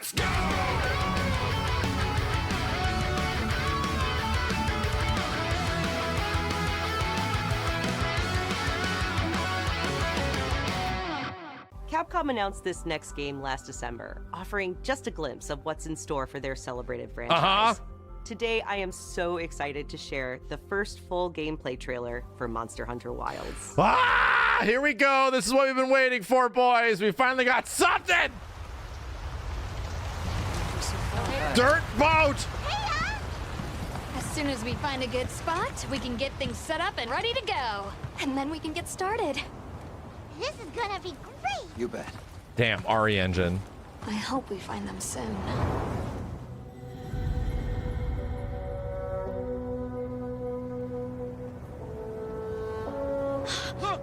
Let's go! Capcom announced this next game last December, offering just a glimpse of what's in store for their celebrated franchise. Today, I am so excited to share the first full gameplay trailer for Monster Hunter Wilds. Ah, here we go. This is what we've been waiting for, boys. We finally got something. Dirt boat. Hey, as soon as we find a good spot, we can get things set up and ready to go. And then we can get started. This is gonna be great! You bet. Damn, RE engine. I hope we find them soon. Look!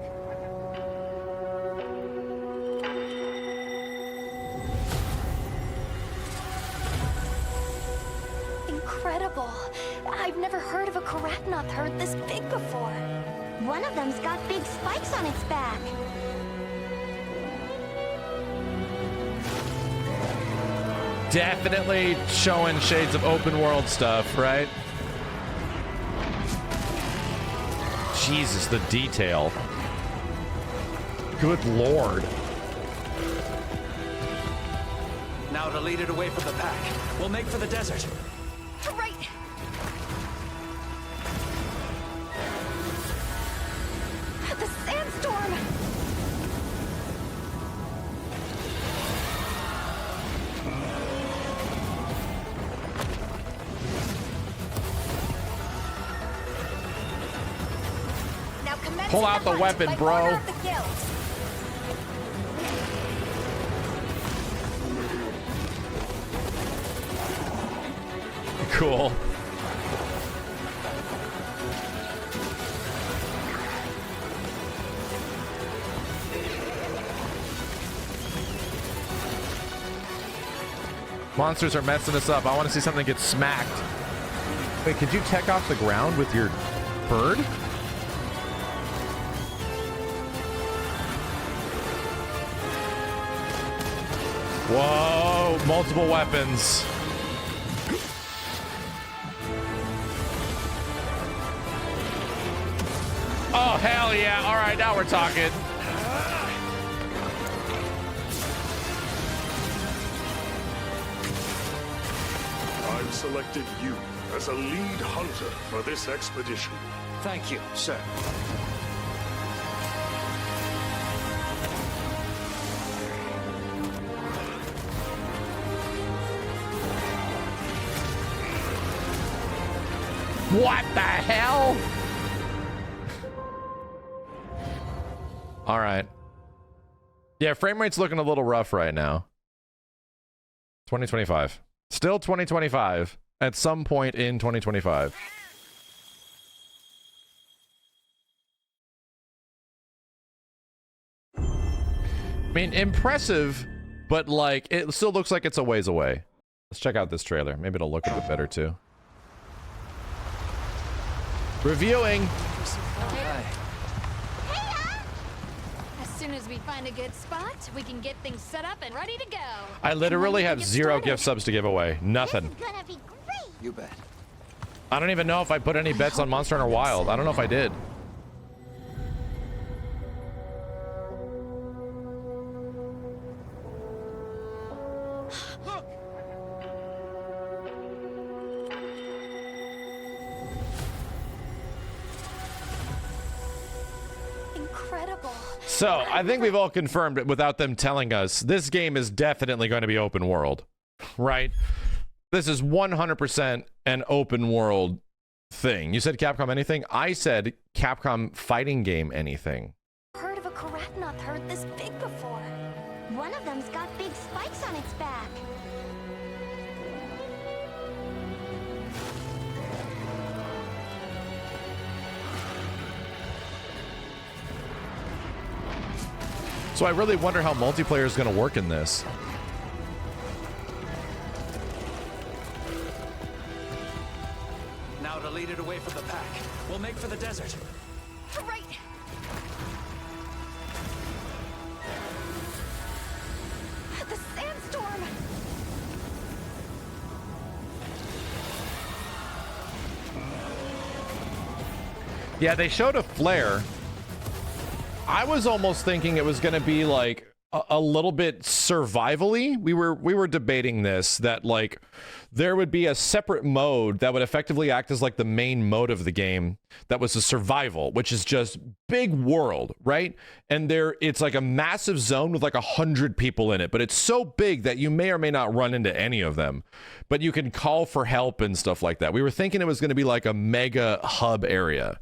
Incredible. I've never heard of a Karatnoth herd this big before. One of them's got big spikes on its back. Definitely showing shades of open world stuff, right? Jesus, the detail. Good lord. Now to lead it away from the pack. We'll make for the desert. Right. The sandstorm. Now commence Pull out the hunt weapon, by bro. order of the guild. Cool. Monsters are messing us up. I want to see something get smacked. Wait, could you tech off the ground with your bird? Whoa, multiple weapons. Oh, hell yeah. All right, now we're talking. I've selected you as a lead hunter for this expedition. Thank you, sir. What the hell? All right. Yeah, frame rate's looking a little rough right now. 2025. Still 2025. At some point in 2025. I mean, impressive, but like, it still looks like it's a ways away. Let's check out this trailer. Maybe it'll look a bit better too. Reviewing. As soon as we find a good spot, we can get things set up and ready to go. I literally And then we have can get 0 started. gift subs to give away. Nothing. This is gonna be great! You bet. I don't even know if I put any bets on Monster Hunter Wild. I don't know if I did. Look! Incredible. So, I think we've all confirmed it without them telling us. This game is definitely going to be open world, right? This is 100% an open world thing. You said Capcom anything? I said Capcom fighting game anything. Heard of a Karatnoth herd this big before. One of them's got big spikes on its back. So I really wonder how multiplayer is going to work in this. Now to lead it away from the pack. We'll make for the desert. Right. The sandstorm. Yeah, they showed a flare. I was almost thinking it was going to be like a little bit survival-y. We were debating this, that like there would be a separate mode that would effectively act as like the main mode of the game that was a survival, which is just big world, right? And it's like a massive zone with like 100 people in it, but it's so big that you may or may not run into any of them, but you can call for help and stuff like that. We were thinking it was going to be like a mega hub area.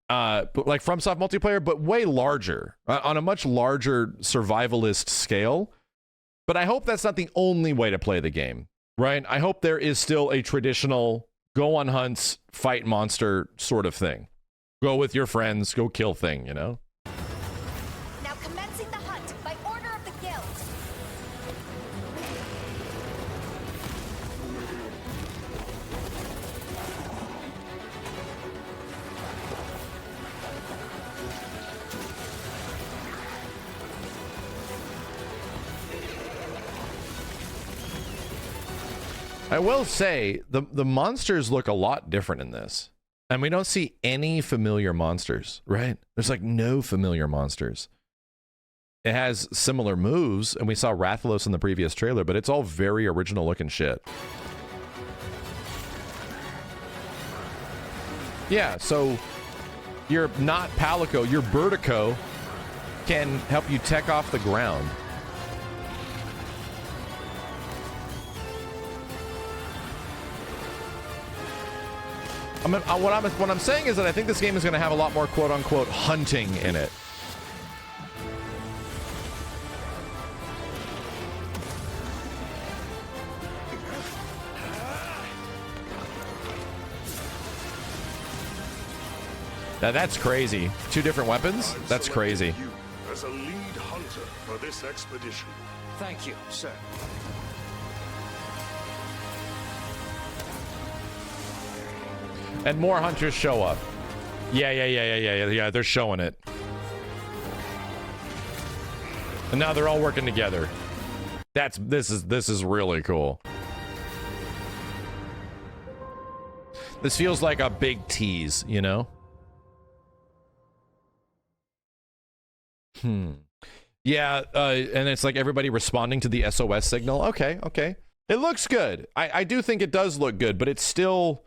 But like FromSoft multiplayer, but way larger, on a much larger survivalist scale. But I hope that's not the only way to play the game, right? I hope there is still a traditional go on hunts, fight monster sort of thing. Go with your friends, go kill thing, you know? Now commencing the hunt by order of the guild. I will say the monsters look a lot different in this. And we don't see any familiar monsters, right? There's like no familiar monsters. It has similar moves, and we saw Rathalos in the previous trailer, but it's all very original looking shit. Yeah, so your not Palico, your Birdico can help you tech off the ground. I mean, what I'm saying is that I think this game is going to have a lot more quote-unquote hunting in it. Now that's crazy. 2 different weapons? That's crazy. You as a lead hunter for this expedition. Thank you, sir. And more hunters show up. Yeah, they're showing it. And now they're all working together. This is really cool. This feels like a big tease, you know? Yeah, and it's like everybody responding to the SOS signal. Okay. It looks good. I do think it does look good, but it still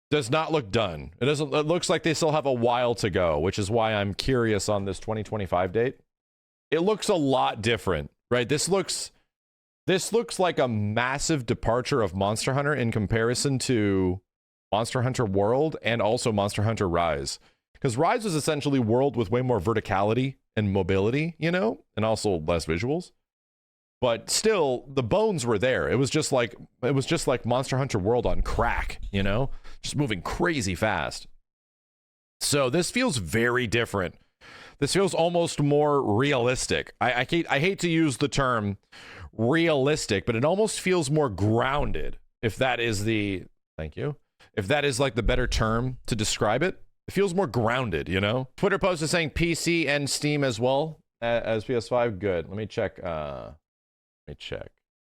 does not look done. It looks like they still have a while to go, which is why I'm curious on this 2025 date. It looks a lot different, right? This looks like a massive departure of Monster Hunter in comparison to Monster Hunter World and also Monster Hunter Rise. Because Rise was essentially World with way more verticality and mobility, you know, and also less visuals. But still, the bones were there. It was just like Monster Hunter World on crack, you know, just moving crazy fast. So this feels very different. This feels almost more realistic. I hate to use the term realistic, but it almost feels more grounded. If that is if that is like the better term to describe it, it feels more grounded, you know. Twitter post is saying PC and Steam as well as PS5. Good. Let me check.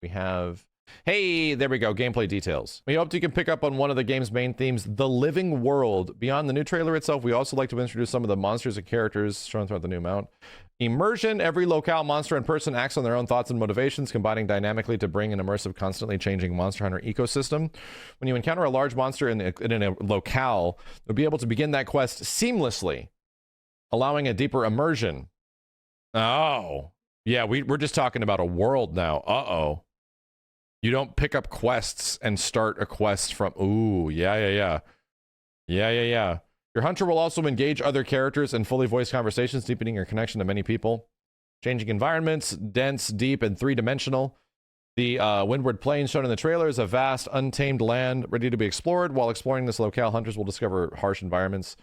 We have, hey, there we go. Gameplay details. We hope you can pick up on one of the game's main themes, the living world. Beyond the new trailer itself, we also like to introduce some of the monsters and characters shown throughout the new mount. Immersion. Every locale, monster, and person acts on their own thoughts and motivations, combining dynamically to bring an immersive, constantly changing Monster Hunter ecosystem. When you encounter a large monster in a locale, you'll be able to begin that quest seamlessly, allowing a deeper immersion. Oh, yeah, we're just talking about a world now. Uh-oh. You don't pick up quests and start a quest from... Ooh, yeah. Your hunter will also engage other characters in fully voiced conversations, deepening your connection to many people. Changing environments, dense, deep, and 3-dimensional. The Windward Plains shown in the trailer is a vast, untamed land ready to be explored. While exploring this locale, hunters will discover harsh environments,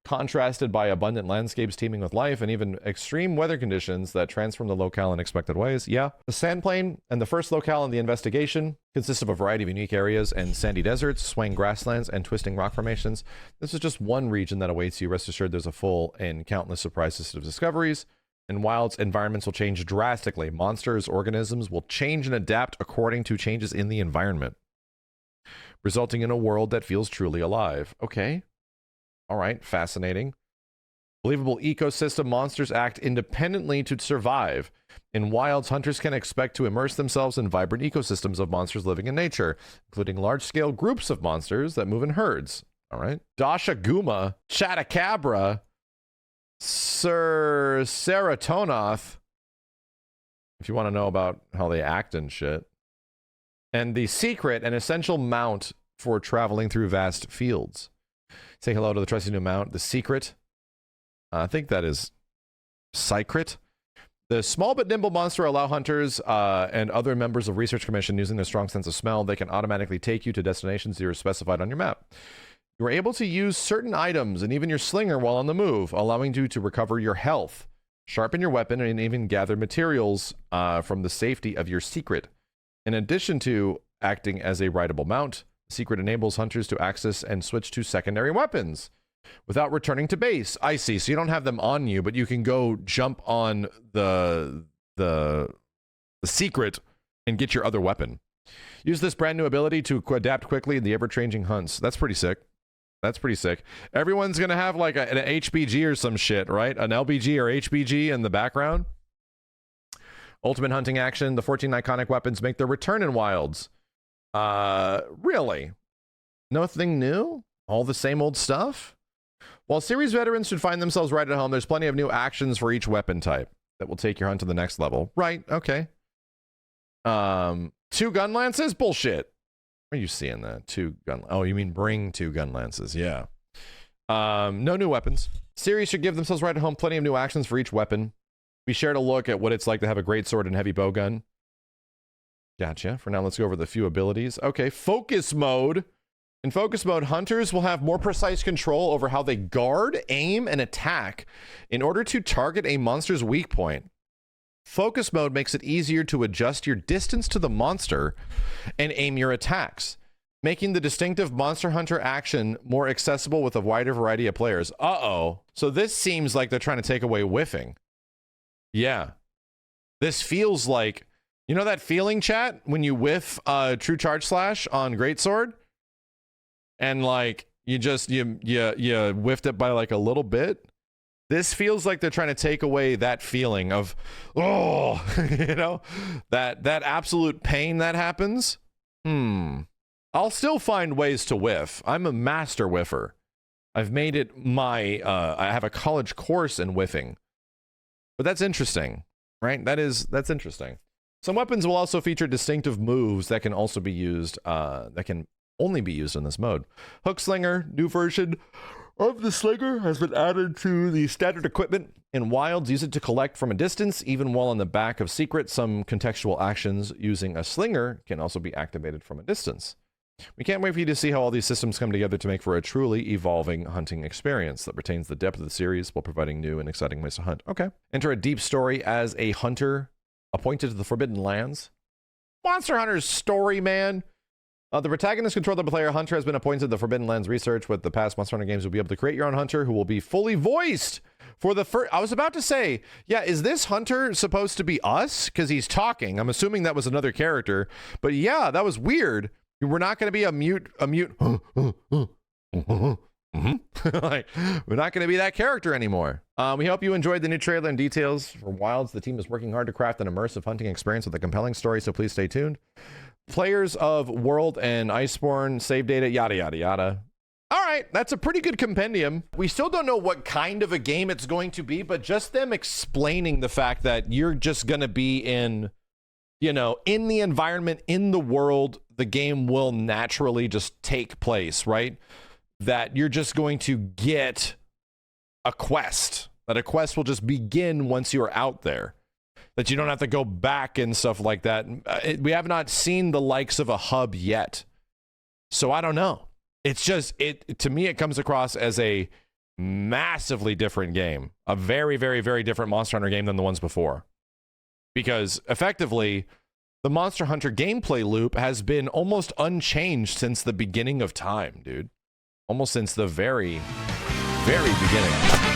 contrasted by abundant landscapes teeming with life and even extreme weather conditions that transform the locale in unexpected ways. Yeah. The Sand Plain and the first locale in the investigation consists of a variety of unique areas and sandy deserts, swaying grasslands, and twisting rock formations. This is just one region that awaits you. Rest assured there's a full and countless surprises of discoveries. And while its environments will change drastically, monsters, organisms will change and adapt according to changes in the environment, resulting in a world that feels truly alive. Okay. All right, fascinating. Believable ecosystem. Monsters act independently to survive. In wilds, hunters can expect to immerse themselves in vibrant ecosystems of monsters living in nature, including large-scale groups of monsters that move in herds. All right. Dashaguma, Chatacabra, Sir Seratonoth, if you want to know about how they act and shit. And the secret, an essential mount for traveling through vast fields. Say hello to the trusty new mount, the secret. I think that is Secret. The small but nimble monster allow hunters and other members of Research Commission using their strong sense of smell, they can automatically take you to destinations that are specified on your map. You are able to use certain items and even your slinger while on the move, allowing you to recover your health, sharpen your weapon, and even gather materials from the safety of your secret. In addition to acting as a rideable mount, the secret enables hunters to access and switch to secondary weapons without returning to base. I see. So you don't have them on you, but you can go jump on the secret and get your other weapon. Use this brand new ability to adapt quickly in the ever-changing hunts. That's pretty sick. That's pretty sick. Everyone's going to have like an HBG or some shit, right? An LBG or HBG in the background. Ultimate hunting action. The 14 iconic weapons make their return in wilds. Really? Nothing new? All the same old stuff? While series veterans should find themselves right at home, there's plenty of new actions for each weapon type that will take your hunt to the next level. Right, okay. 2 gun lances? Bullshit. Where are you seeing that? 2 gun... Oh, you mean bring 2 gun lances. Yeah. No new weapons. Series should give themselves right at home plenty of new actions for each weapon. We shared a look at what it's like to have a great sword and heavy bow gun. Gotcha. For now, let's go over the few abilities. Okay, focus mode. In focus mode, hunters will have more precise control over how they guard, aim, and attack in order to target a monster's weak point. Focus mode makes it easier to adjust your distance to the monster and aim your attacks, making the distinctive Monster Hunter action more accessible with a wider variety of players. Uh-oh. So this seems like they're trying to take away whiffing. Yeah. This feels like, you know that feeling, chat, when you whiff True Charge Slash on Greatsword? And like you whiffed it by like a little bit. This feels like they're trying to take away that feeling of, oh, you know, that absolute pain that happens. I'll still find ways to whiff. I'm a master whiffer. I've made it my, I have a college course in whiffing. But that's interesting, right? That's interesting. Some weapons will also feature distinctive moves that can also be used, that can only be used in this mode. Hook Slinger, new version of the slinger has been added to the standard equipment. In wilds, use it to collect from a distance, even while on the back of secret. Some contextual actions using a slinger can also be activated from a distance. We can't wait for you to see how all these systems come together to make for a truly evolving hunting experience that retains the depth of the series while providing new and exciting ways to hunt. Okay. Enter a deep story as a hunter appointed to the Forbidden Lands. Monster Hunter's story, man. The protagonist controlled the player Hunter has been appointed to the Forbidden Lands research. With the past Monster Hunter games, you'll be able to create your own Hunter who will be fully voiced for the first... I was about to say, yeah, is this Hunter supposed to be us? Because he's talking. I'm assuming that was another character. But yeah, that was weird. We're not going to be a mute... like, we're not going to be that character anymore. We hope you enjoyed the new trailer and details for Wilds. The team is working hard to craft an immersive hunting experience with a compelling story, so please stay tuned. Players of World and Iceborne, save data, yada, yada, yada. All right, that's a pretty good compendium. We still don't know what kind of a game it's going to be, but just them explaining the fact that you're just going to be in, you know, in the environment, in the world, the game will naturally just take place, right? That you're just going to get a quest, that a quest will just begin once you're out there, that you don't have to go back and stuff like that. We have not seen the likes of a hub yet. So I don't know. It's just, to me, it comes across as a massively different game, a very, very, very different Monster Hunter game than the ones before. Because effectively, the Monster Hunter gameplay loop has been almost unchanged since the beginning of time, dude. Almost since the very, very beginning.